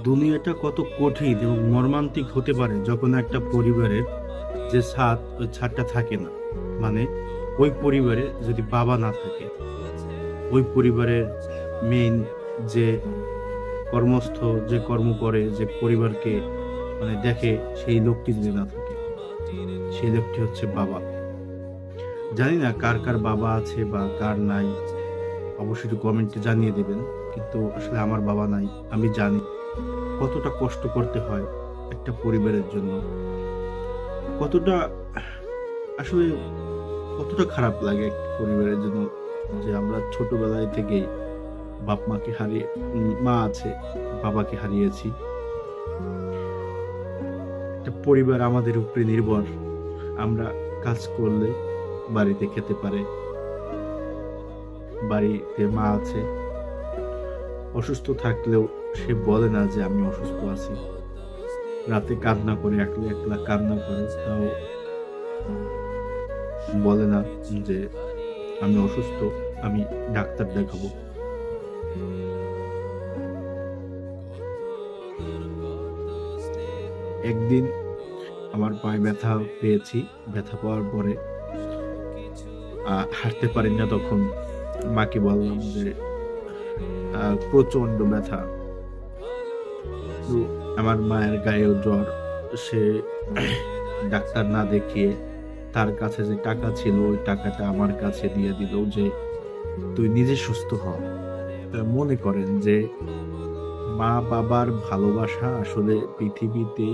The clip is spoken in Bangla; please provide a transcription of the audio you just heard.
দুনিয়াটা কত কঠিন এবং মর্মান্তিক হতে পারে যখন একটা পরিবারের যে ছাদ, ওই ছাদটা থাকে না। মানে ওই পরিবারে যদি বাবা না থাকে, ওই পরিবারের মেইন যে কর্মস্থ, যে কর্ম করে, যে পরিবারকে দেখে, সেই লোকটি যদি না থাকে, সেই লোকটি হচ্ছে বাবা। জানি না কার কার বাবা আছে বা কার নাই, অবশ্যই একটু কমেন্টে জানিয়ে দেবেন। কিন্তু আসলে আমার বাবা নাই। আমি জানি কতটা কষ্ট করতে হয় একটা পরিবারের জন্য, কতটা আসলে কতটা খারাপ লাগে একটা পরিবারের জন্য, যে আমরা ছোটবেলায় থেকেই বাপ মাকে হারিয়ে, মা আছে, বাবাকে হারিয়েছি। একটা পরিবার আমাদের উপরে নির্ভর। আমরা কাজ করলে বাড়িতে খেতে পারে, বাড়িতে মা আছে। অসুস্থ থাকলেও সে বলে না যে আমি অসুস্থ আছি। রাতে কান্না করে, একলা একলা কান্না করে, তাও বলে না যে আমি অসুস্থ, আমি ডাক্তার দেখাবো। একদিন আমার পায়ে ব্যথা পেয়েছি। ব্যথা পাওয়ার পরে হাঁটতে পারি না। তখন মাকে বললাম যে প্রচন্ড ব্যথা। তো আমার মায়ের গায়েও জ্বর। সে ডাক্তার না দেখিয়ে তার কাছে যে টাকা ছিল, ওই টাকাটা আমার কাছে দিয়ে দিল যে তুই নিজে সুস্থ হ। মনে করেন যে মা বাবার ভালোবাসা আসলে পৃথিবীতে